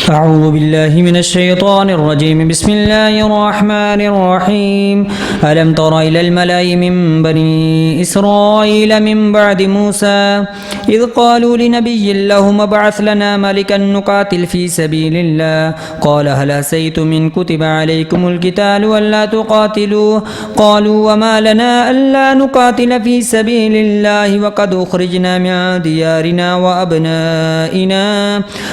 أعوذ بالله من الشيطان الرجيم بسم الله الرحمن الرحيم ألم تر إلى الملأ من بني إسرائيل من بعد موسى إذ قالوا لنبي لهم ابعث لنا ملكا نقاتل في سبيل الله قال هل عسيتم إن كتب عليكم القتال ألا تقاتلوا قالوا وما لنا ألا نقاتل في سبيل الله وقد أخرجنا من ديارنا وأبنائنا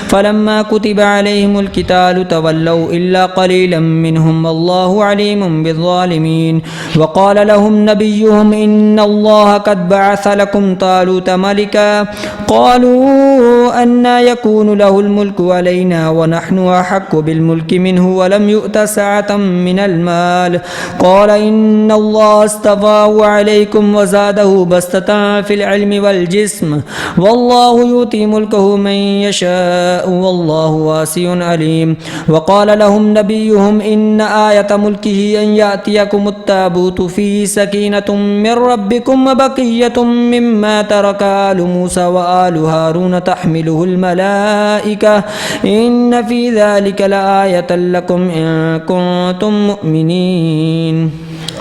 فلما كتب عليهم القتال تولوا إلا قليلا منهم والله عليم بالظالمين وقال لهم نبيهم إن الله قد بعث لكم طالوت ملكا قالوا أنى يكون له الملك علينا ونحن أحق بالملك منه ولم يؤت سعة من المال قال إن الله اصطفاه عليكم وزاده بسطة في العلم والجسم والله يؤتي ملكه من يشاء والله واسع عليم وقال لهم نبيهم إن آية ملكه أن يأتيكم التابوت فيه سكينة من ربكم وبقية مما ترك آل موسى وآل هارون تحمله الملائكة إن في ذلك لآية لكم إن كنتم مؤمنين.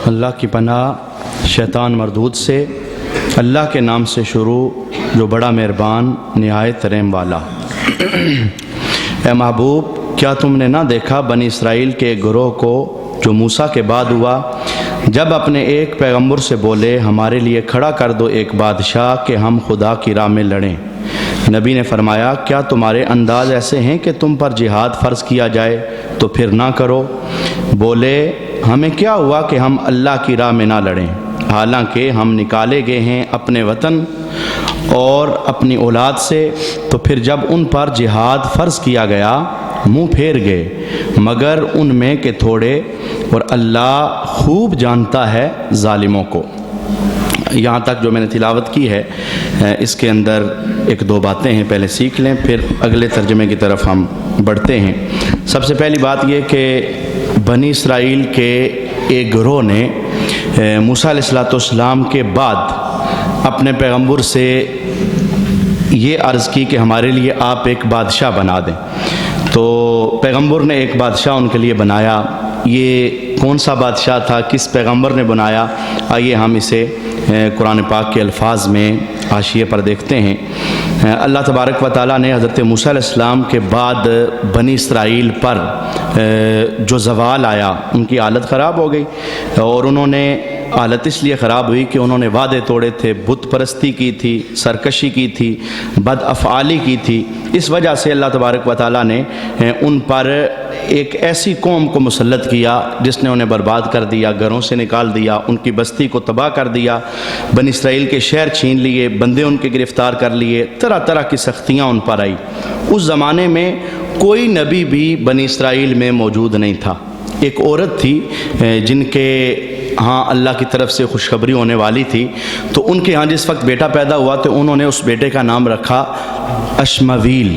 اللہ کی پناہ شیطان مردود سے. اللہ کے نام سے شروع جو بڑا مہربان نہایت رحم والا. اے محبوب، کیا تم نے نہ دیکھا بنی اسرائیل کے ایک گروہ کو جو موسیٰ کے بعد ہوا، جب اپنے ایک پیغمبر سے بولے ہمارے لیے کھڑا کر دو ایک بادشاہ کہ ہم خدا کی راہ میں لڑیں. نبی نے فرمایا کیا تمہارے انداز ایسے ہیں کہ تم پر جہاد فرض کیا جائے تو پھر نہ کرو؟ بولے ہمیں کیا ہوا کہ ہم اللہ کی راہ میں نہ لڑیں، حالانکہ ہم نکالے گئے ہیں اپنے وطن اور اپنی اولاد سے. تو پھر جب ان پر جہاد فرض کیا گیا منہ پھیر گئے مگر ان میں کہ تھوڑے، اور اللہ خوب جانتا ہے ظالموں کو. یہاں تک جو میں نے تلاوت کی ہے اس کے اندر ایک دو باتیں ہیں، پہلے سیکھ لیں پھر اگلے ترجمے کی طرف ہم بڑھتے ہیں. سب سے پہلی بات یہ کہ بنی اسرائیل کے ایک گروہ نے موسیٰ علیہ السلام کے بعد اپنے پیغمبر سے یہ عرض کی کہ ہمارے لیے آپ ایک بادشاہ بنا دیں. تو پیغمبر نے ایک بادشاہ ان کے لیے بنایا. یہ کون سا بادشاہ تھا، کس پیغمبر نے بنایا؟ آئیے ہم اسے قرآن پاک کے الفاظ میں حاشیے پر دیکھتے ہیں. اللہ تبارک و تعالیٰ نے حضرت موسیٰ علیہ السلام کے بعد بنی اسرائیل پر جو زوال آیا ان کی حالت خراب ہو گئی، اور انہوں نے حالت اس لیے خراب ہوئی کہ انہوں نے وعدے توڑے تھے، بت پرستی کی تھی، سرکشی کی تھی، بد افعالی کی تھی. اس وجہ سے اللہ تبارک و تعالیٰ نے ان پر ایک ایسی قوم کو مسلط کیا جس نے انہیں برباد کر دیا، گھروں سے نکال دیا، ان کی بستی کو تباہ کر دیا، بنی اسرائیل کے شہر چھین لیے، بندے ان کے گرفتار کر لیے، طرح طرح کی سختیاں ان پر آئی. اس زمانے میں کوئی نبی بھی بنی اسرائیل میں موجود نہیں تھا. ایک عورت تھی جن کے ہاں اللہ کی طرف سے خوشخبری ہونے والی تھی. تو ان کے ہاں جس وقت بیٹا پیدا ہوا تو انہوں نے اس بیٹے کا نام رکھا اشمویل.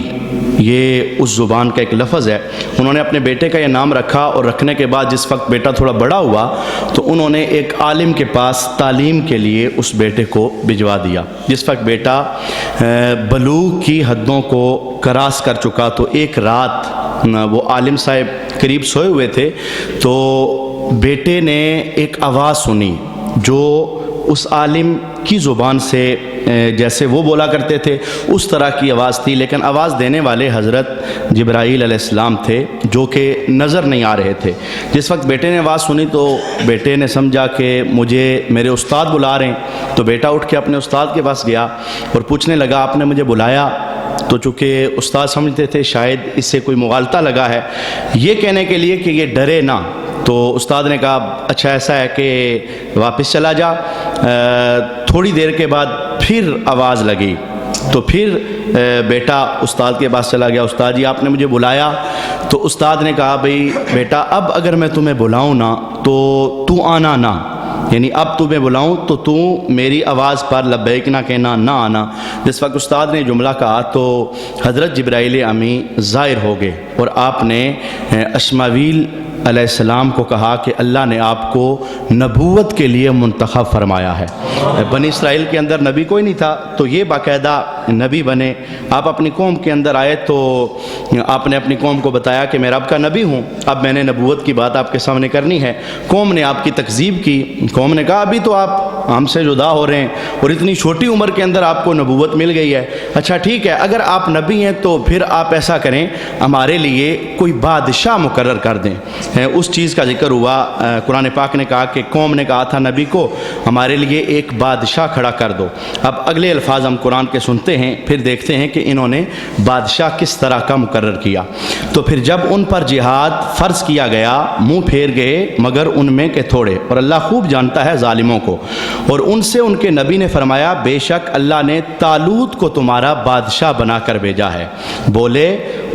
یہ اس زبان کا ایک لفظ ہے. انہوں نے اپنے بیٹے کا یہ نام رکھا، اور رکھنے کے بعد جس وقت بیٹا تھوڑا بڑا ہوا تو انہوں نے ایک عالم کے پاس تعلیم کے لیے اس بیٹے کو بھجوا دیا. جس وقت بیٹا بلوغ کی حدوں کو کراس کر چکا تو ایک رات وہ عالم صاحب قریب سوئے ہوئے تھے تو بیٹے نے ایک آواز سنی جو اس عالم کی زبان سے جیسے وہ بولا کرتے تھے اس طرح کی آواز تھی، لیکن آواز دینے والے حضرت جبرائیل علیہ السلام تھے جو کہ نظر نہیں آ رہے تھے. جس وقت بیٹے نے آواز سنی تو بیٹے نے سمجھا کہ مجھے میرے استاد بلا رہے ہیں. تو بیٹا اٹھ کے اپنے استاد کے پاس گیا اور پوچھنے لگا آپ نے مجھے بلایا؟ تو چونکہ استاد سمجھتے تھے شاید اس سے کوئی مغالطہ لگا ہے، یہ کہنے کے لیے کہ یہ ڈرے نہ. تو استاد نے کہا اچھا ایسا ہے کہ واپس چلا جا. تھوڑی دیر کے بعد پھر آواز لگی تو پھر بیٹا استاد کے پاس چلا گیا. استاد جی آپ نے مجھے بلایا؟ تو استاد نے کہا بھئی بیٹا اب اگر میں تمہیں بلاؤں نا تو تو آنا نہ، یعنی اب تمہیں بلاؤں تو تو میری آواز پر لبیک نہ کہنا، نہ آنا. جس وقت استاد نے جملہ کہا تو حضرت جبرائیل امی ظاہر ہو گئے اور آپ نے اشمویل علیہ السلام کو کہا کہ اللہ نے آپ کو نبوت کے لیے منتخب فرمایا ہے. بنی اسرائیل کے اندر نبی کوئی نہیں تھا، تو یہ باقاعدہ نبی بنے, آپ اپنی قوم کے اندر آئے تو آپ نے اپنی قوم کو بتایا کہ میں رب کا نبی ہوں, اب میں نے نبوت کی بات آپ کے سامنے کرنی ہے. قوم نے آپ کی تکذیب کی, قوم نے کہا ابھی تو آپ ہم سے جدا ہو رہے ہیں اور اتنی چھوٹی عمر کے اندر آپ کو نبوت مل گئی ہے. اچھا ٹھیک ہے, اگر آپ نبی ہیں تو پھر آپ ایسا کریں, ہمارے لیے کوئی بادشاہ مقرر کر دیں. اس چیز کا ذکر ہوا, قرآن پاک نے کہا کہ قوم نے کہا تھا نبی کو ہمارے لیے ایک بادشاہ کھڑا کر دو. اب اگلے الفاظ ہم قرآن کے سنتے ہیں, پھر دیکھتے ہیں کہ انہوں نے بادشاہ کس طرح کا مقرر کیا. تو پھر جب ان پر جہاد فرض کیا گیا منہ پھیر گئے مگر ان میں کے تھوڑے, اور اللہ خوب جانتا ہے ظالموں کو. اور ان سے ان کے نبی نے فرمایا بے شک اللہ نے طالوت کو تمہارا بادشاہ بنا کر بھیجا ہے. بولے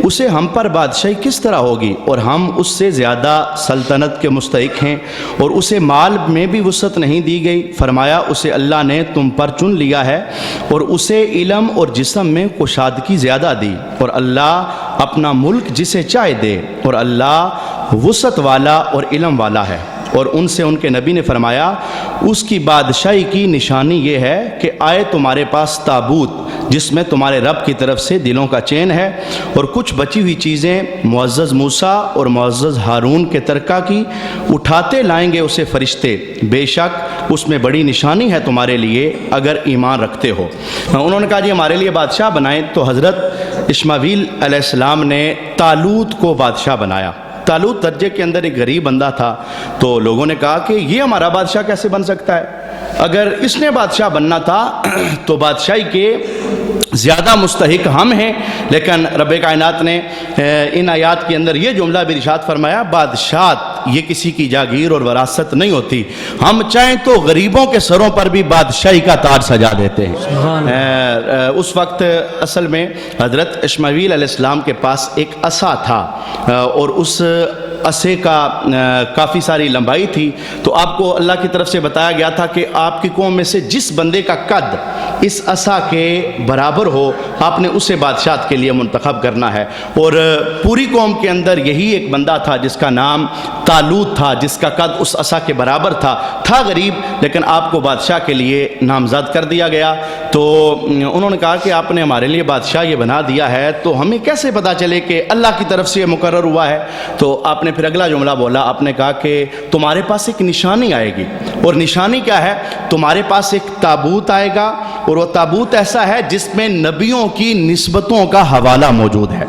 اسے ہم پر بادشاہی کس طرح ہوگی اور ہم اس سے زیادہ سلطنت کے مستحق ہیں, اور اسے مال میں بھی وسعت نہیں دی گئی. فرمایا اسے اللہ نے تم پر چن لیا ہے اور اسے علم اور جسم میں کشادگی زیادہ دی, اور اللہ اپنا ملک جسے چاہے دے, اور اللہ وسعت والا اور علم والا ہے. اور ان سے ان کے نبی نے فرمایا اس کی بادشاہی کی نشانی یہ ہے کہ آئے تمہارے پاس تابوت جس میں تمہارے رب کی طرف سے دلوں کا چین ہے, اور کچھ بچی ہوئی چیزیں معزز موسیٰ اور معزز ہارون کے ترکہ کی, اٹھاتے لائیں گے اسے فرشتے, بے شک اس میں بڑی نشانی ہے تمہارے لیے اگر ایمان رکھتے ہو. انہوں نے کہا جی ہمارے لیے بادشاہ بنائیں, تو حضرت اسماعیل علیہ السلام نے طالوت کو بادشاہ بنایا. طالوت درجے کے اندر ایک غریب بندہ تھا, تو لوگوں نے کہا کہ یہ ہمارا بادشاہ کیسے بن سکتا ہے, اگر اس نے بادشاہ بننا تھا تو بادشاہی کے زیادہ مستحق ہم ہیں. لیکن رب کائنات نے ان آیات کے اندر یہ جملہ بھی ارشاد فرمایا بادشاہت یہ کسی کی جاگیر اور وراثت نہیں ہوتی, ہم چاہیں تو غریبوں کے سروں پر بھی بادشاہی کا تاج سجا دیتے ہیں. اس وقت اصل میں حضرت اسماعیل علیہ السلام کے پاس ایک عصا تھا, اور اس عصے کا کافی ساری لمبائی تھی. تو آپ کو اللہ کی طرف سے بتایا گیا تھا کہ آپ کی قوم میں سے جس بندے کا قد اس عصا کے برابر ہو آپ نے اسے بادشاہت کے لیے منتخب کرنا ہے. اور پوری قوم کے اندر یہی ایک بندہ تھا جس کا نام طالوت تھا, جس کا قد اس عصا کے برابر تھا غریب, لیکن آپ کو بادشاہ کے لیے نامزد کر دیا گیا. تو انہوں نے کہا کہ آپ نے ہمارے لیے بادشاہ یہ بنا دیا ہے تو ہمیں کیسے پتہ چلے کہ اللہ کی طرف سے یہ مقرر ہوا ہے. تو آپ نے پھر اگلا جملہ بولا, آپ نے کہا کہ تمہارے پاس ایک نشانی آئے گی, اور نشانی کیا ہے, تمہارے پاس ایک تابوت آئے گا, اور وہ تابوت ایسا ہے جس میں نبیوں کی نسبتوں کا حوالہ موجود ہے.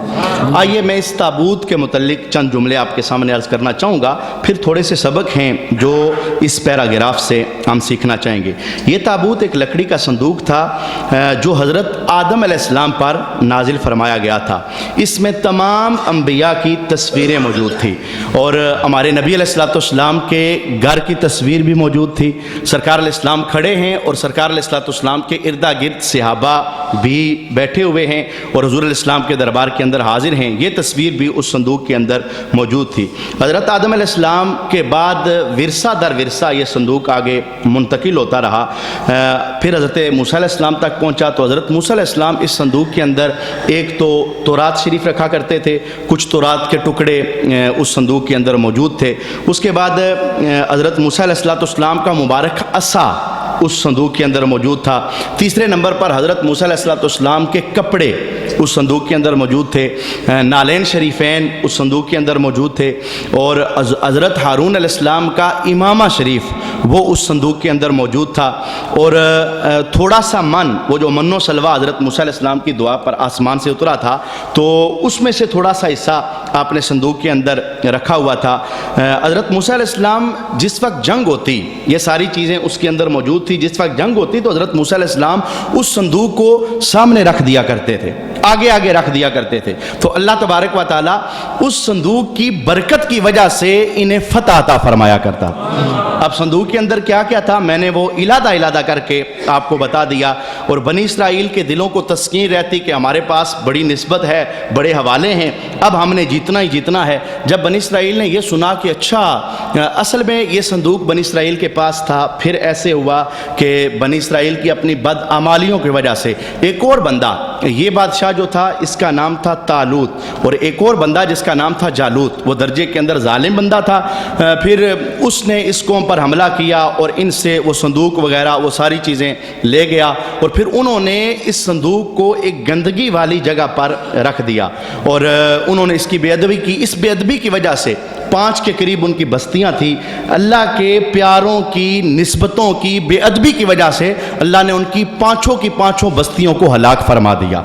آئیے میں اس تابوت کے متعلق چند جملے آپ کے سامنے عرض کرنا چاہوں گا, پھر تھوڑے سے سبق ہیں جو اس پیراگراف سے ہم سیکھنا چاہیں گے. یہ تابوت ایک لکڑی کا صندوق تھا جو حضرت آدم علیہ السلام پر نازل فرمایا گیا تھا. اس میں تمام انبیاء کی تصویریں موجود تھیں, اور ہمارے نبی علیہ السلام کے گھر کی تصویر بھی موجود تھی. سرکار علیہ السلام کھڑے ہیں اور سرکار علیہ السلام کے اردا گرد صحابہ بھی بیٹھے ہوئے ہیں اور حضور علیہ السلام کے دربار کے اندر حاضر ہیں. یہ تصویر بھی اس صندوق کے اندر موجود تھی. حضرت آدم علیہ السلام کے بعد ورثہ در ورثہ یہ صندوق آگے منتقل ہوتا رہا. پھر حضرت موسیٰ علیہ السلام تک پہنچا تو حضرت موسیٰ علیہ السلام اس صندوق کے اندر ایک تو تورات شریف رکھا کرتے تھے, کچھ تورات کے ٹکڑے اس صندوق کے اندر موجود تھے. اس کے بعد حضرت موسیٰ علیہ السلام کا مبارک عصا اس صندوق کے اندر موجود تھا. تیسرے نمبر پر حضرت موسیٰ علیہ السلام کے کپڑے اس صندوق کے اندر موجود تھے. نالین شریفین اس صندوق کے اندر موجود تھے, اور حضرت ہارون علیہ السلام کا امامہ شریف وہ اس صندوق کے اندر موجود تھا. اور تھوڑا سا من, وہ جو من و سلوہ حضرت موسیٰ علیہ السلام کی دعا پر آسمان سے اترا تھا, تو اس میں سے تھوڑا سا حصہ آپ نے صندوق کے اندر رکھا ہوا تھا. حضرت موسیٰ علیہ السلام جس وقت جنگ ہوتی یہ ساری چیزیں اس کے اندر موجود تھی. جس وقت جنگ ہوتی تو حضرت موسیٰ علیہ السلام اس صندوق کو سامنے رکھ دیا کرتے تھے, آگے رکھ دیا کرتے تھے. تو اللہ تبارک و تعالیٰ اس صندوق کی برکت کی وجہ سے انہیں فتح عطا فرمایا کرتا. اب صندوق کے اندر کیا کیا تھا میں نے وہ علادہ کر کے آپ کو بتا دیا, اور بنی اسرائیل کے دلوں کو تسکین رہتی کہ ہمارے پاس بڑی نسبت ہے, بڑے حوالے ہیں, اب ہم نے جیتنا ہی جیتنا ہے. جب بنی اسرائیل نے یہ سنا کہ اچھا اصل میں یہ صندوق بنی اسرائیل کے پاس تھا, پھر ایسے ہوا کہ بنی اسرائیل کی اپنی بدعمالیوں کی وجہ سے ایک اور بندہ یہ بادشاہ جو تھا اس کا نام تھا طالوت، اور ایک اور بندہ جس کا نام تھا جالوت، وہ درجے کے اندر ظالم بندہ تھا۔ پھر اس نے اس قوم پر حملہ کیا اور ان سے وہ صندوق وغیرہ وہ ساری چیزیں لے گیا، اور پھر انہوں نے اس صندوق کو ایک گندگی والی جگہ پر رکھ دیا، اور انہوں نے اس کی بے ادبی کی۔ اس بے ادبی کی وجہ سے 5 کے قریب ان کی بستیاں تھیں۔ اللہ کے پیاروں کی نسبتوں کی بے ادبی کی وجہ سے اللہ نے ان کی 5 بستیوں کو ہلاک فرما دیا۔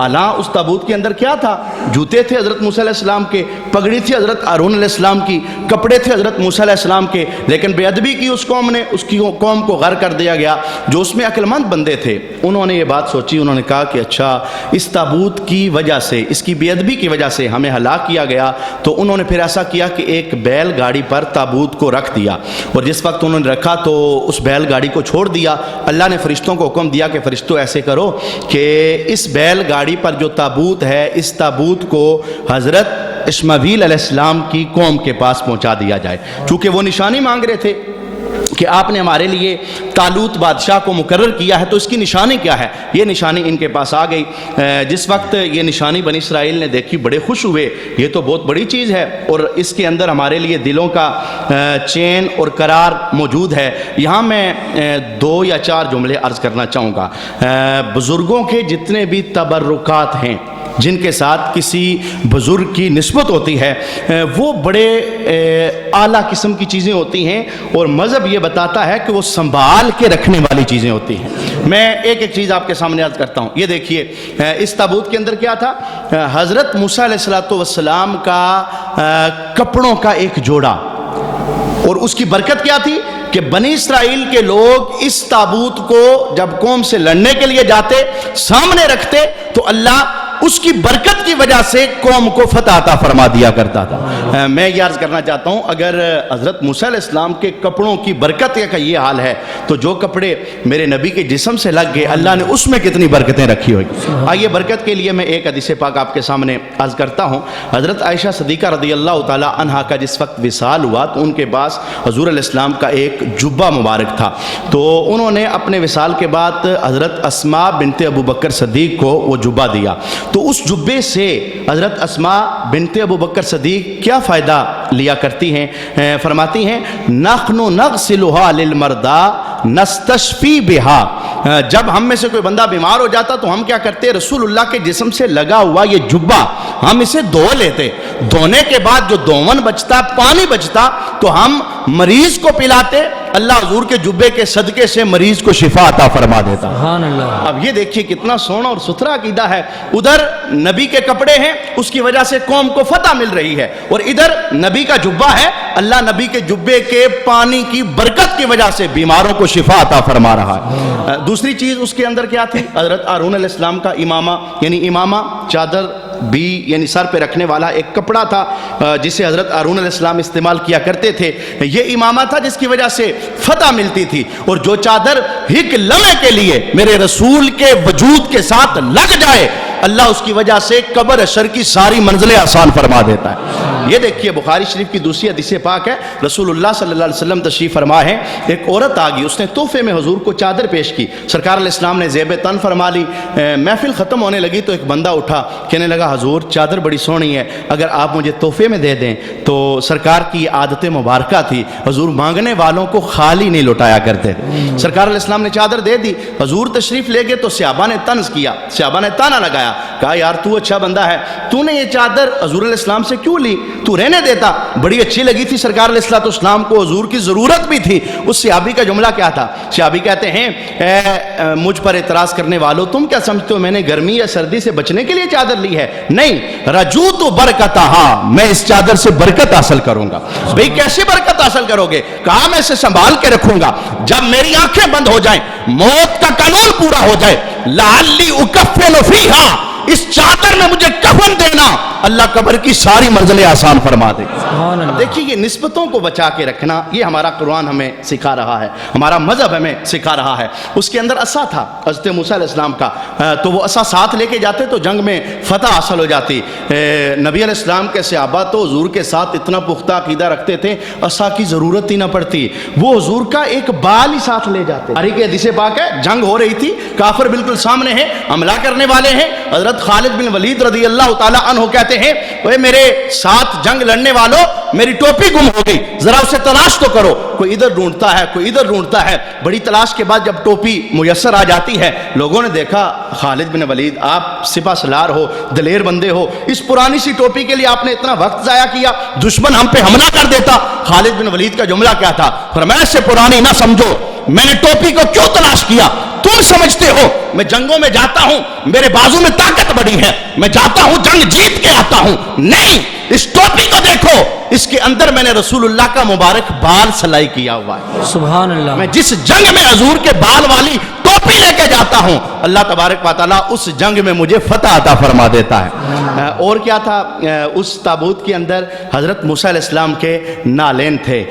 اعلیٰ اس تابوت کے اندر کیا تھا؟ جوتے تھے حضرت موسیٰ علیہ السلام کے، پگڑی تھی حضرت ہارون علیہ السلام کی، کپڑے تھے حضرت موسیٰ علیہ السلام کے، لیکن بے ادبی کی اس قوم نے، اس کی قوم کو غر کر دیا گیا۔ جو اس میں عقل مند بندے تھے انہوں نے یہ بات سوچی، انہوں نے کہا کہ اچھا اس تابوت کی وجہ سے، اس کی بے ادبی کی وجہ سے ہمیں ہلاک کیا گیا، تو انہوں نے پھر ایسا کیا کہ ایک بیل گاڑی پر تابوت کو رکھ دیا، اور جس وقت انہوں نے رکھا تو اس بیل گاڑی کو چھوڑ دیا۔ اللہ نے فرشتوں کو حکم دیا کہ فرشتوں ایسے کرو کہ اس بیل گاڑی پر جو تابوت ہے، اس تابوت کو حضرت اسماعیل علیہ السلام کی قوم کے پاس پہنچا دیا جائے، چونکہ وہ نشانی مانگ رہے تھے کہ آپ نے ہمارے لیے طالوت بادشاہ کو مقرر کیا ہے، تو اس کی نشانی کیا ہے؟ یہ نشانی ان کے پاس آ گئی۔ جس وقت یہ نشانی بنی اسرائیل نے دیکھی بڑے خوش ہوئے، یہ تو بہت بڑی چیز ہے، اور اس کے اندر ہمارے لیے دلوں کا چین اور قرار موجود ہے۔ یہاں میں 2 یا 4 جملے عرض کرنا چاہوں گا۔ بزرگوں کے جتنے بھی تبرکات ہیں، جن کے ساتھ کسی بزرگ کی نسبت ہوتی ہے، وہ بڑے اعلیٰ قسم کی چیزیں ہوتی ہیں، اور مذہب یہ بتاتا ہے کہ وہ سنبھال کے رکھنے والی چیزیں ہوتی ہیں۔ میں ایک ایک چیز آپ کے سامنے عرض کرتا ہوں۔ یہ دیکھیے اس تابوت کے اندر کیا تھا؟ حضرت موسیٰ علیہ السلام کا کپڑوں کا ایک جوڑا، اور اس کی برکت کیا تھی کہ بنی اسرائیل کے لوگ اس تابوت کو جب قوم سے لڑنے کے لیے جاتے، سامنے رکھتے، تو اللہ اس کی برکت کی وجہ سے قوم کو فتح عطا فرما دیا کرتا تھا۔ میں یہ عرض کرنا چاہتا ہوں، اگر حضرت موسیٰ علیہ السلام کے کپڑوں کی برکت کا یہ حال ہے، تو جو کپڑے میرے نبی کے جسم سے لگ گئے، اللہ نے اس میں کتنی برکتیں رکھی ہوگی۔ آئیے برکت کے لیے میں ایک حدیث پاک آپ کے سامنے عرض کرتا ہوں۔ حضرت عائشہ صدیقہ رضی اللہ تعالی عنہا کا جس وقت وصال ہوا تو ان کے پاس حضور علیہ السلام کا ایک جبہ مبارک تھا، تو انہوں نے اپنے وصال کے بعد حضرت اسماء بنت ابو بکر صدیق کو وہ جبہ دیا، تو اس جبے سے حضرت اسماء بنت ابو بکر صدیق کیا فائدہ لیا کرتی ہیں؟ فرماتی ہیں نحن نغسلها للمرضى نستشفی بها۔ جب ہم میں سے کوئی بندہ بیمار ہو جاتا تو ہم کیا کرتے؟ رسول اللہ کے جسم سے لگا ہوا یہ جبہ ہم اسے دھو لیتے، دھونے کے بعد جو دھون بچتا، پانی بچتا، تو ہم مریض کو پلاتے، اللہ حضور کے جبے کے صدقے سے مریض کو شفا عطا فرما دیتا۔ سبحان اللہ۔ اب یہ دیکھیے کتنا سونا اور ستھرا عقیدہ ہے۔ ادھر نبی کے کپڑے ہیں، اس کی وجہ سے قوم کو فتح مل رہی ہے، اور ادھر نبی کا جبہ ہے، اللہ نبی کے جبے کے پانی کی برکت کی وجہ سے بیماروں کو شفا عطا فرما رہا ہے۔ دوسری چیز اس کے اندر کیا تھی؟ حضرت ہارون علیہ السلام کا امامہ، یعنی امامہ چادر بھی یعنی سر پہ رکھنے والا ایک کپڑا تھا جسے حضرت ہارون علیہ السلام استعمال کیا کرتے تھے۔ یہ امامہ تھا جس کی وجہ سے فتح ملتی تھی، اور جو چادر ایک لمحے کے لیے میرے رسول کے وجود کے ساتھ لگ جائے، اللہ اس کی وجہ سے قبر اشر کی ساری منزلیں آسان فرما دیتا ہے۔ یہ دیکھیے بخاری شریف کی دوسری حدیث پاک ہے، رسول اللہ صلی اللہ علیہ وسلم تشریف فرما ہے، ایک عورت آ گئی، اس نے تحفے میں حضور کو چادر پیش کی، سرکار علیہ السلام نے زیب تن فرما لی۔ محفل ختم ہونے لگی تو ایک بندہ اٹھا، کہنے لگا حضور چادر بڑی سونی ہے، اگر آپ مجھے تحفے میں دے دیں۔ تو سرکار کی عادت مبارکہ تھی، حضور مانگنے والوں کو خالی نہیں لوٹایا کرتے تھے۔ سرکار علیہ السلام نے چادر دے دی، حضور تشریف لے گئے تو صحابہ نے طنز کیا، صحابہ نے تانا لگایا، کہا یار تو اچھا بندہ ہے، تو نے یہ چادر حضور علیہ السلام سے کیوں لی؟ تو رہنے دیتا، بڑی اچھی لگی تھی سرکار علیہ السلام کو، حضور کی ضرورت بھی تھی۔ اس صحابی کا جملہ کیا تھا؟ صحابی کہتے ہیں اے مجھ پر اعتراض کرنے والوں، تم کیا سمجھتے ہو میں نے گرمی یا سردی سے بچنے کے لیے چادر لی ہے؟ نہیں، رجوت برکتہا، میں اس چادر سے برکت حاصل کروں گا۔ بھئی کیسے برکت حاصل کرو گے؟ کہا میں اسے سنبھال کے رکھوں گا، جب میری آنکھیں بند ہو جائیں، موت کا قانون پورا ہو جائے، لعلی اکفن فیہا، اس چادر میں مجھے کفن دینا، اللہ قبر کی ساری منزلیں آسان فرما دے۔ سبحان اللہ۔ دیکھیے یہ نسبتوں کو بچا کے رکھنا، یہ ہمارا قرآن ہمیں سکھا رہا ہے، ہمارا مذہب ہمیں سکھا رہا ہے۔ اس کے اندر عصا تھا حضرت موسیٰ علیہ السلام کا، تو وہ عصا ساتھ لے کے جاتے تو جنگ میں فتح حاصل ہو جاتی۔ نبی علیہ السلام کے صحابہ تو حضور کے ساتھ اتنا پختہ عقیدہ رکھتے تھے عصا کی ضرورت ہی نہ پڑتی، وہ حضور کا ایک بال ہی ساتھ لے جاتے۔ کی حدیث پاک ہے، جنگ ہو رہی تھی، کافر بالکل سامنے ہیں، حملہ کرنے والے ہیں، حضرت خالد بن ولید رضی اللہ تعالی عنہ کہتے ہیں اے میرے ساتھ جنگ لڑنے والوں، میری ٹوپی گم ہو گئی، ذرا اسے تلاش تو کرو۔ کوئی ادھر ڈھونڈتا ہے، کوئی ادھر ڈھونڈتا ہے، بڑی تلاش کے بعد جب ٹوپی میسر آ جاتی ہے، لوگوں نے دیکھا خالد بن ولید آپ سپہ سالار ہو، دلیر بندے ہو، اس پرانی سی ٹوپی کے لیے آپ نے اتنا وقت ضائع کیا، دشمن ہم پہ حملہ کر دیتا۔ خالد بن ولید کا جملہ کیا تھا؟ فرمایا اس سے پرانی نہ سمجھو، میں نے ٹوپی کو کیوں تلاش کیا؟ تم سمجھتے ہو میں جنگوں میں جاتا ہوں، میرے بازو میں طاقت بڑی ہے، میں جاتا ہوں جنگ جیت کے آتا ہوں؟ نہیں، اس ٹوپی کو دیکھو، اس کے اندر میں نے رسول اللہ کا مبارک بال سلائی کیا ہوا ہے۔ سبحان اللہ۔ میں جس جنگ میں حضور کے بال والی ٹوپی لے کے جاتا ہوں، اللہ تبارک و تعالیٰ اس جنگ میں مجھے فتح عطا فرما دیتا ہے۔ اور کیا تھا اس تابوت کے اندر؟ حضرت موسیٰ علیہ السلام کے نالین تھے،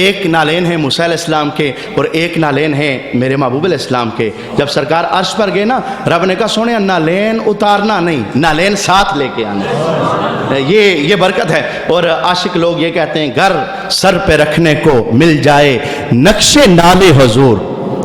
ایک نالین ہے موسیٰ علیہ السلام کے اور ایک نالین ہے میرے محبوب علیہ السلام کے۔ جب سرکار عرش پر گئے نا، رب نے کہا سونے نالین اتارنا نہیں، نالین ساتھ لے کے آنا، یہ برکت ہے۔ اور عاشق لوگ یہ کہتے ہیں گھر سر پہ رکھنے کو مل جائے نقش نالے حضور،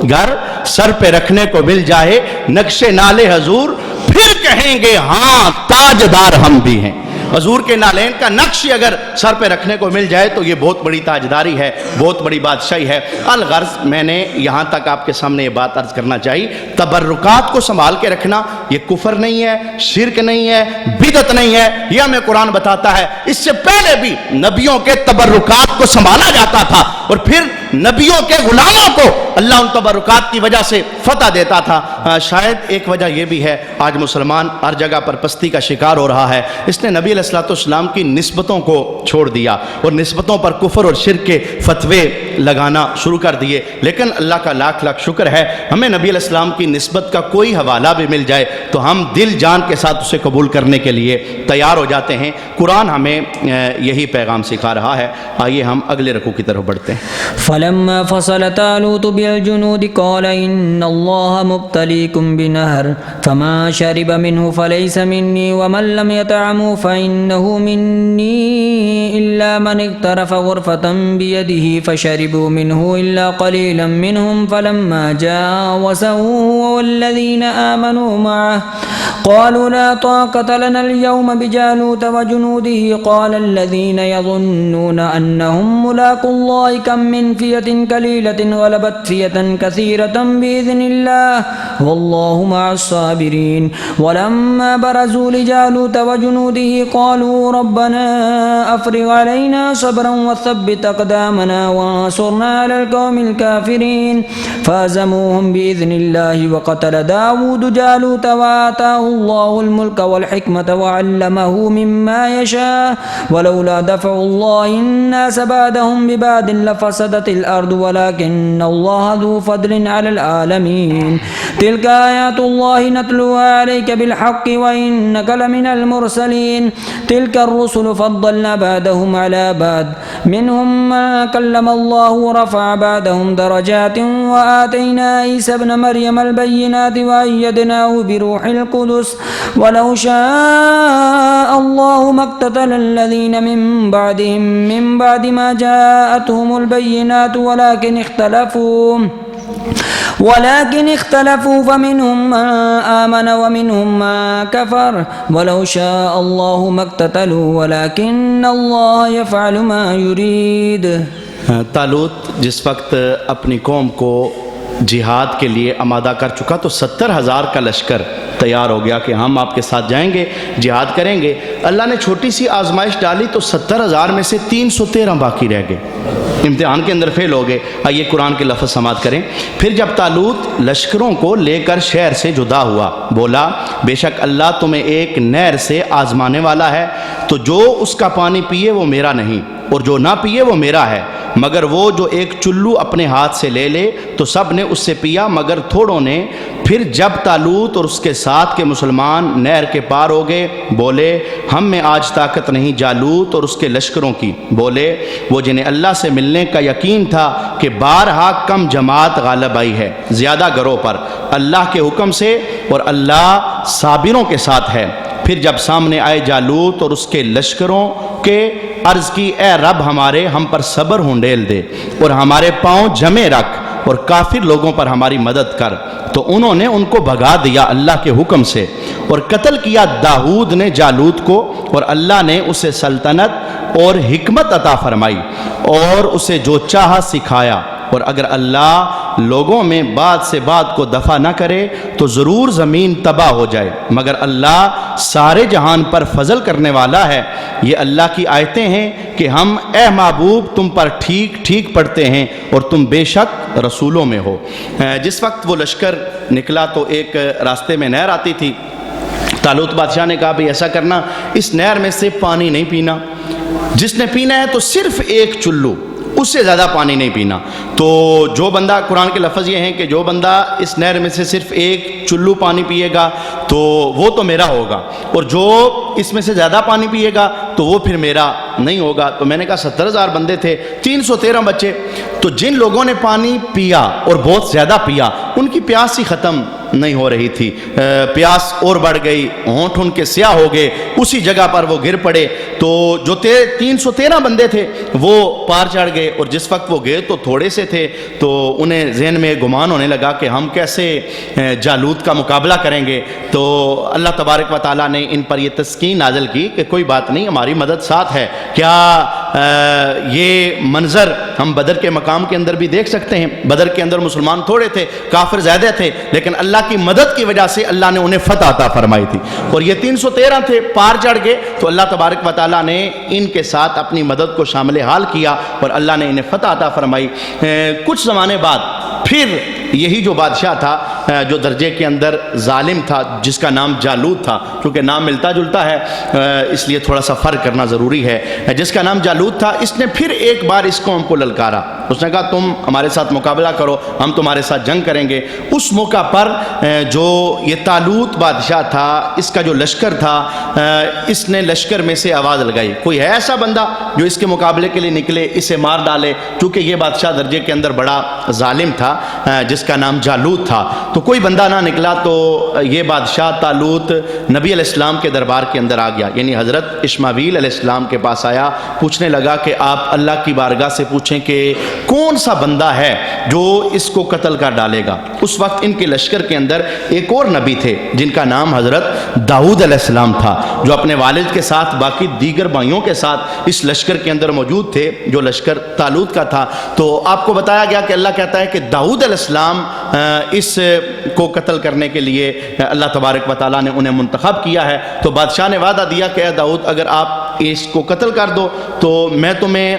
گھر سر پہ رکھنے کو مل جائے نقش نالے حضور، پھر کہیں گے ہاں تاجدار ہم بھی ہیں۔ حضور کے نالین کا نقش اگر سر پہ رکھنے کو مل جائے تو یہ بہت بڑی تاجداری ہے، بہت بڑی بادشاہی ہے۔ الغرض میں نے یہاں تک آپ کے سامنے یہ بات عرض کرنا چاہیے، تبرکات کو سنبھال کے رکھنا یہ کفر نہیں ہے، شرک نہیں ہے، بدعت نہیں ہے، یہ ہمیں قرآن بتاتا ہے۔ اس سے پہلے بھی نبیوں کے تبرکات کو سنبھالا جاتا تھا اور پھر نبیوں کے غلاموں کو اللہ ان تبرکات کی وجہ سے فتح دیتا تھا۔ شاید ایک وجہ یہ بھی ہے آج مسلمان ہر جگہ پر پستی کا شکار ہو رہا ہے، اس نے نبی علیہ الصلوۃ والسلام کی نسبتوں کو چھوڑ دیا اور نسبتوں پر کفر اور شرک کے فتوے لگانا شروع کر دیے۔ لیکن اللہ کا لاکھ لاکھ شکر ہے، ہمیں نبی علیہ السلام کی نسبت کا کوئی حوالہ بھی مل جائے تو ہم دل جان کے ساتھ اسے قبول کرنے کے لیے تیار ہو جاتے ہیں۔ قرآن ہمیں یہی پیغام سکھا رہا ہے۔ آئیے ہم اگلے رکوع کی طرف بڑھتے ہیں۔ فلما فصل طالوت بالجنود قال إن الله مبتليكم بنهر فما شرب منه فليس مني ومن لم يطعمه فإنه مني إلا من اغترف غرفة بيده فشربوا منه إلا قليلا منهم فلما جاوزه والذين آمنوا معه قالوا لا طاقة لنا اليوم بجالوت وجنوده قال الذين يظنون أنهم ملاقو الله كم من فئة قليلة غلبت فئة كثيرة بإذن الله والله مع الصابرين ولما برزوا لجالوت وجنوده قالوا ربنا أفرغ علينا صبرا وثبت أقدامنا وانصرنا على القوم الكافرين فهزموهم بإذن الله وقتل داود جالوت وآتاه الله الملك والحكمة وعلمه مما يشاء ولولا دفع الله الناس بعدهم ببعض لفسدت الأرض ولكن الله ذو فضل على العالمين تلك آيات الله نتلوها عليك بالحق وإنك لمن المرسلين تلك الرسل فضلنا بعدهم على بعض منهم من كلم الله ورفع بعدهم درجات وآتينا عيسى ابن مريم البينات وأيدناه بروح القدس ولو شاء الله ما اقتتل الذين من بعدهم من بعد ما جاءتهم البينات ولكن اختلفوا فمنهم من آمن ومنهم من كفر ولو شاء الله ما اقتتلوا ولكن الله يفعل ما يريد۔ طالوت جس وقت اپنی قوم کو جہاد کے لیے آمادہ کر چکا تو 70,000 کا لشکر تیار ہو گیا کہ ہم آپ کے ساتھ جائیں گے، جہاد کریں گے۔ اللہ نے چھوٹی سی آزمائش ڈالی تو 70,000 میں سے 313 باقی رہ گئے، امتحان کے اندر فیل ہو گئے۔ آئیے قرآن کے لفظ سماعت کریں۔ پھر جب طالوت لشکروں کو لے کر شہر سے جدا ہوا، بولا بے شک اللہ تمہیں ایک نہر سے آزمانے والا ہے، تو جو اس کا پانی پیے وہ میرا نہیں اور جو نہ پیے وہ میرا ہے، مگر وہ جو ایک چلو اپنے ہاتھ سے لے لے تو سب نے اس سے پیا مگر تھوڑوں نے۔ پھر جب طالوت اور اس کے ساتھ کے مسلمان نہر کے پار ہو گئے بولے ہم میں آج طاقت نہیں جالوت اور اس کے لشکروں کی۔ بولے وہ جنہیں اللہ سے ملنے کا یقین تھا کہ بارہا کم جماعت غالب آئی ہے زیادہ گروہ پر اللہ کے حکم سے، اور اللہ صابروں کے ساتھ ہے۔ پھر جب سامنے آئے جالوت اور اس کے لشکروں کے، عرض کی اے رب ہمارے ہم پر صبر ہنڈیل دے اور ہمارے پاؤں جمے رکھ اور کافر لوگوں پر ہماری مدد کر۔ تو انہوں نے ان کو بھگا دیا اللہ کے حکم سے، اور قتل کیا داؤد نے جالوت کو، اور اللہ نے اسے سلطنت اور حکمت عطا فرمائی اور اسے جو چاہا سکھایا۔ اور اگر اللہ لوگوں میں بعد سے بعد کو دفع نہ کرے تو ضرور زمین تباہ ہو جائے، مگر اللہ سارے جہان پر فضل کرنے والا ہے۔ یہ اللہ کی آیتیں ہیں کہ ہم اے محبوب تم پر ٹھیک ٹھیک پڑھتے ہیں اور تم بے شک رسولوں میں ہو۔ جس وقت وہ لشکر نکلا تو ایک راستے میں نہر آتی تھی۔ طالوت بادشاہ نے کہا بھی ایسا کرنا، اس نہر میں سے پانی نہیں پینا، جس نے پینا ہے تو صرف ایک چلو، اس سے زیادہ پانی نہیں پینا۔ تو جو بندہ، قرآن کے لفظ یہ ہیں کہ جو بندہ اس نہر میں سے صرف ایک چلو پانی پیے گا تو وہ تو میرا ہوگا، اور جو اس میں سے زیادہ پانی پیے گا تو وہ پھر میرا نہیں ہوگا۔ تو میں نے کہا 70,000 بندے تھے، 313 بچے، تو جن لوگوں نے پانی پیا اور بہت زیادہ پیا ان کی پیاس ہی ختم نہیں ہو رہی تھی، پیاس اور بڑھ گئی، ہونٹ ان کے سیاہ ہو گئے، اسی جگہ پر وہ گر پڑے۔ تو جو 313 بندے تھے وہ پار چڑھ گئے، اور جس وقت وہ گئے تو تھوڑے سے تھے، تو انہیں ذہن میں گمان ہونے لگا کہ ہم کیسے جالوت کا مقابلہ کریں گے۔ تو اللہ تبارک و تعالیٰ نے ان پر یہ تسکین نازل کی کہ کوئی بات نہیں، ہماری مدد ساتھ ہے۔ کیا یہ منظر ہم بدر کے مقام کے اندر بھی دیکھ سکتے ہیں۔ بدر کے اندر مسلمان تھوڑے تھے، کافر زیادہ تھے، لیکن اللہ کی مدد کی وجہ سے اللہ نے انہیں فتح عطا فرمائی تھی، اور یہ 313 تھے، پار چڑھ گئے تو اللہ تبارک و تعالیٰ نے ان کے ساتھ اپنی مدد کو شامل حال کیا اور اللہ نے انہیں فتح عطا فرمائی۔ کچھ زمانے بعد پھر یہی جو بادشاہ تھا جو درجے کے اندر ظالم تھا، جس کا نام جالوت تھا، کیونکہ نام ملتا جلتا ہے اس لیے تھوڑا سا فرق کرنا ضروری ہے، جس کا نام جالوت تھا، اس نے پھر ایک بار اس قوم کو للکارا۔ اس نے کہا تم ہمارے ساتھ مقابلہ کرو، ہم تمہارے ساتھ جنگ کریں گے۔ اس موقع پر جو یہ طالوت بادشاہ تھا، اس کا جو لشکر تھا، اس نے لشکر میں سے آواز لگائی کوئی ہے ایسا بندہ جو اس کے مقابلے کے لیے نکلے، اسے مار ڈالے، کیونکہ یہ بادشاہ درجے کے اندر بڑا ظالم تھا جس کا نام جالوت تھا۔ تو کوئی بندہ نہ نکلا تو یہ بادشاہ طالوت نبی علیہ السلام کے دربار کے اندر آ گیا، یعنی حضرت اسماعیل علیہ السلام کے پاس آیا، پوچھنے لگا کہ آپ اللہ کی بارگاہ سے پوچھیں کہ کون سا بندہ ہے جو اس کو قتل کر ڈالے گا۔ اس وقت ان کے لشکر کے اندر ایک اور نبی تھے جن کا نام حضرت داؤد علیہ السلام تھا، جو اپنے والد کے ساتھ باقی دیگر بھائیوں کے ساتھ اس لشکر کے اندر موجود تھے جو لشکر طالوت کا تھا۔ تو آپ کو بتایا گیا کہ اللہ کہتا ہے کہ داؤد علیہ السلام اس کو قتل کرنے کے لیے اللہ تبارک و تعالیٰ نے انہیں منتخب کیا ہے۔ تو بادشاہ نے وعدہ دیا کہ اے داؤد اگر آپ اس کو قتل کر دو تو میں تمہیں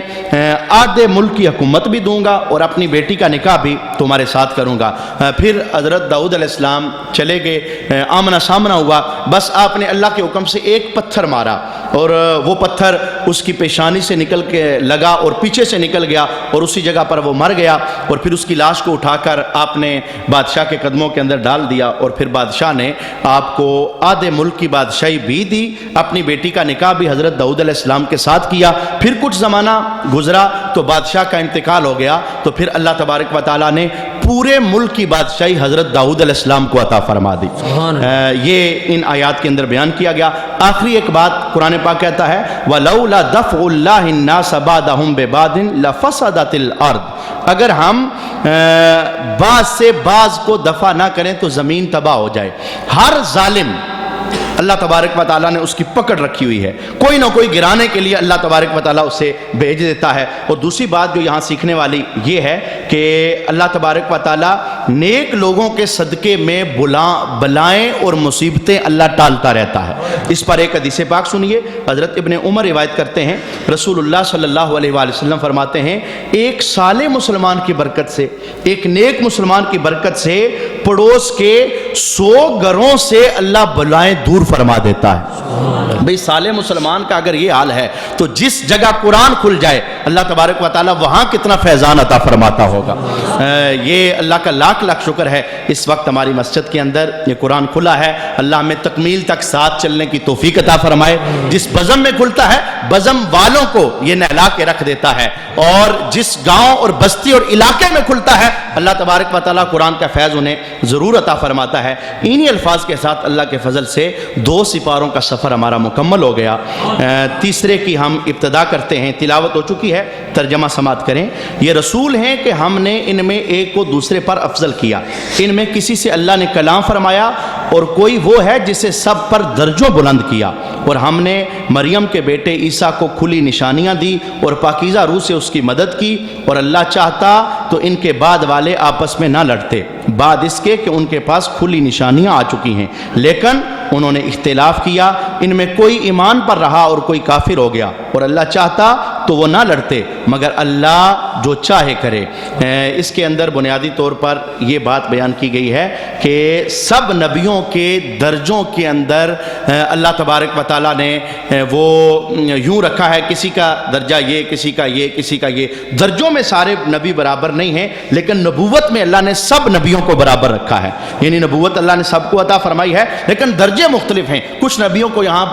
آدھے ملک کی حکومت بھی دوں گا اور اپنی بیٹی کا نکاح بھی تمہارے ساتھ کروں گا۔ پھر حضرت داؤد علیہ السلام چلے گئے، آمنا سامنا ہوا، بس آپ نے اللہ کے حکم سے ایک پتھر مارا اور وہ پتھر اس کی پیشانی سے نکل کے لگا اور پیچھے سے نکل گیا اور اسی جگہ پر وہ مر گیا، اور پھر اس کی لاش کو اٹھا کر آپ نے بادشاہ کے قدموں کے اندر ڈال دیا، اور پھر بادشاہ نے آپ کو آدھے ملک کی بادشاہی بھی دی، اپنی بیٹی کا نکاح بھی حضرت داؤد علیہ السلام کے ساتھ کیا۔ پھر کچھ زمانہ گزرا تو بادشاہ کا انتقال ہو گیا، تو پھر اللہ تبارک و تعالیٰ نے پورے ملک کی بادشاہی حضرت داؤد علیہ السلام کو عطا فرما دی۔ یہ ان آیات کے اندر بیان کیا گیا۔ آخری ایک بات قرآن پاک کہتا ہے وَلَوْلَا دَفْعُ اللَّهِ النَّاسَ بَعْضَهُمْ بِبَعْضٍ لَفَسَدَتِ الْأَرْضُ، اگر ہم بعض سے بعض کو دفع نہ کریں تو زمین تباہ ہو جائے۔ ہر ظالم اللہ تبارک و تعالیٰ نے اس کی پکڑ رکھی ہوئی ہے، کوئی نہ کوئی گرانے کے لیے اللہ تبارک و تعالیٰ اسے بھیج دیتا ہے۔ اور دوسری بات جو یہاں سیکھنے والی یہ ہے کہ اللہ تبارک و تعالیٰ نیک لوگوں کے صدقے میں بلائیں اور مصیبتیں اللہ ٹالتا رہتا ہے۔ اس پر ایک حدیث پاک سنیے، حضرت ابن عمر روایت کرتے ہیں، رسول اللہ صلی اللہ علیہ وآلہ وسلم فرماتے ہیں ایک صالح مسلمان کی برکت سے، ایک نیک مسلمان کی برکت سے پڑوس کے 100 گھروں سے اللہ بلائیں دور فرما دیتا ہے۔ بھئی صالح مسلمان کا اگر یہ حال ہے تو جس جگہ قرآن کھل جائے اللہ تبارک و تعالیٰ وہاں کتنا فیضان عطا فرماتا ہوگا۔ یہ اللہ کا لاکھ لاکھ شکر ہے، اس وقت ہماری مسجد کے اندر یہ قرآن کھلا ہے، اللہ ہمیں تکمیل تک ساتھ چلنے کی توفیق عطا فرمائے۔ جس بزم میں کھلتا ہے بزم والوں کو یہ نہلا کے رکھ دیتا ہے، اور جس گاؤں اور بستی اور علاقے میں کھلتا ہے اللہ تبارک و تعالیٰ قرآن کا فیض انہیں ضرور عطا فرماتا ہے۔ انہی الفاظ کے ساتھ اللہ کے فضل سے 2 سپاروں کا سفر ہمارا مکمل ہو گیا۔ تیسرے کی ہم ابتدا کرتے ہیں، تلاوت ہو چکی ہے، ترجمہ سماعت کریں۔ یہ رسول ہیں کہ ہم نے ان میں ایک کو دوسرے پر افضل کیا، ان میں کسی سے اللہ نے کلام فرمایا اور کوئی وہ ہے جسے سب پر درجوں بلند کیا، اور ہم نے مریم کے بیٹے عیسیٰ کو کھلی نشانیاں دی اور پاکیزہ روح سے اس کی مدد کی، اور اللہ چاہتا تو ان کے بعد والے آپس میں نہ لڑتے، بعد اس کے کہ ان کے پاس کھلی نشانیاں آ چکی ہیں، لیکن انہوں نے اختلاف کیا، ان میں کوئی ایمان پر رہا اور کوئی کافر ہو گیا، اور اللہ چاہتا تو وہ نہ لڑتے، مگر اللہ جو چاہے کرے۔ اس کے اندر بنیادی طور پر یہ بات بیان کی گئی ہے کہ سب نبیوں کے درجوں کے اندر اللہ تبارک و تعالیٰ نے وہ یوں رکھا ہے، کسی کا درجہ یہ، کسی کا یہ، کسی کا یہ، درجوں میں سارے نبی برابر نہیں ہیں، لیکن نبوت میں اللہ نے سب نبیوں کو برابر رکھا ہے، یعنی نبوت اللہ نے سب کو عطا فرمائی ہے، لیکن درجے مختلف ہیں۔ کچھ نبیوں کو یہاں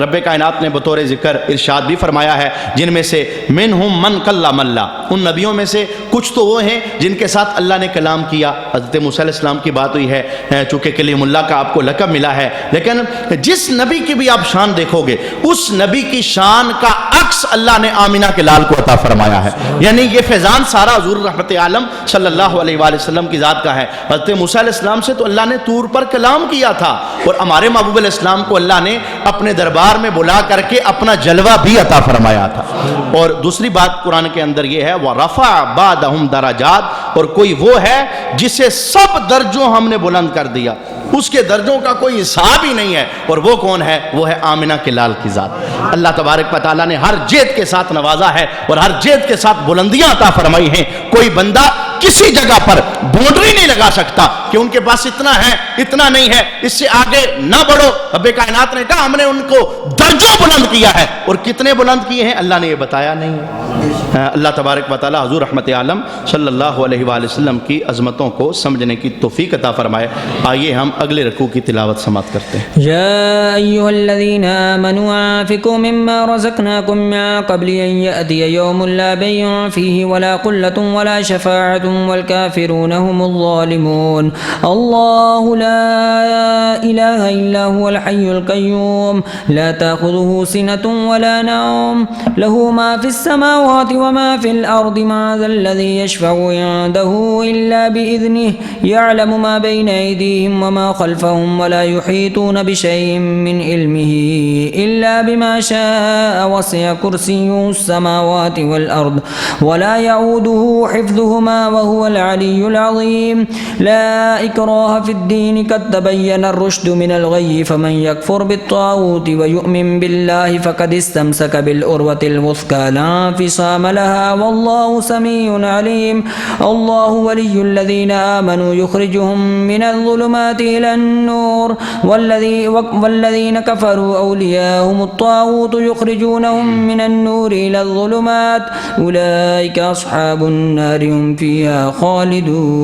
رب کائنات نے بطور ذکر ارشاد بھی فرمایا ہے، جن میں سے منہم من کلم اللہ، ان نبیوں میں سے کچھ تو وہ ہیں جن کے ساتھ اللہ نے کلام کیا۔ حضرت موسیٰ علیہ السلام کی بات ہوئی ہے، چونکہ کلیم اللہ کا آپ کو لقب ملا ہے، لیکن جس نبی کی بھی آپ شان دیکھو گے اس نبی کی شان کا عکس اللہ نے آمینہ کے لال کو عطا فرمایا ہے، یعنی یہ فیضان سارا حضور رحمت عالم صلی اللہ علیہ وآلہ وسلم کی ذات کا ہے۔ حضرت موسیٰ علیہ السلام سے تو اللہ نے طور پر کلام کیا تھا، اور ہمارے محبوب علیہ السلام کو اللہ نے اپنے دربار میں بلا کر کے اپنا جلوہ بھی عطا فرمایا تھا۔ اور دوسری بات قرآن کے اندر یہ ہے وَرَفَعَ بَعْدَهُمْ دَرَجَاتٍ، اور کوئی وہ ہے جسے سب درجوں ہم نے بلند کر دیا، اس کے درجوں کا کوئی حساب ہی نہیں ہے، اور وہ کون ہے؟ وہ ہے آمنہ کے لال کی ذات۔ اللہ تبارک و تعالیٰ نے ہر جیت کے ساتھ نوازا ہے اور ہر جیت کے ساتھ بلندیاں عطا فرمائی ہیں۔ کوئی بندہ کسی جگہ پر باؤنڈری نہیں لگا سکتا کہ ان کے پاس اتنا ہے اتنا نہیں ہے، اس سے آگے نہ بڑھو۔ رب کائنات نے کہا ہم نے ان کو درجوں بلند کیا ہے، اور کتنے بلند کیے ہیں اللہ نے یہ بتایا نہیں ہے۔ اللہ تبارک و تعالی حضور رحمت عالم صلی اللہ علیہ وآلہ وسلم کی عظمتوں کو سمجھنے کی توفیق عطا فرمائے۔ آئیے ہم اگلے رکوع کی تلاوت سماعت کرتے ہیں۔ يا أيها الذين آمنوا أنفقوا مما رزقناكم من قبل أن يأتي يوم لا بيع فيه ولا قلة ولا شفاعة والكافرون هم الظالمون الله لا إله إلا هو الحي القيوم لا تأخذه سنة ولا نوم له ما في السماوات وما في الأرض ما ذا الذي يشفع عنده إلا بإذنه يعلم ما بين أيديهم وما خلفهم ولا يحيطون بشيء من علمه إلا بما شاء وسع كرسيه السماوات والأرض ولا يعوده حفظهما وهو العلي العظيم لا إكراه في الدين قد تبين الرشد من الغي فمن يكفر بالطاغوت ويؤمن بالله فقد استمسك بالعروة الوثقى لا انفصام لها والله سميع عليم الله ولي الذين آمنوا يخرجهم من الظلمات إلى النور والذين كفروا أولياءهم الطاغوت يخرجونهم من النور إلى الظلمات أولئك أصحاب النار هم فيها خالدون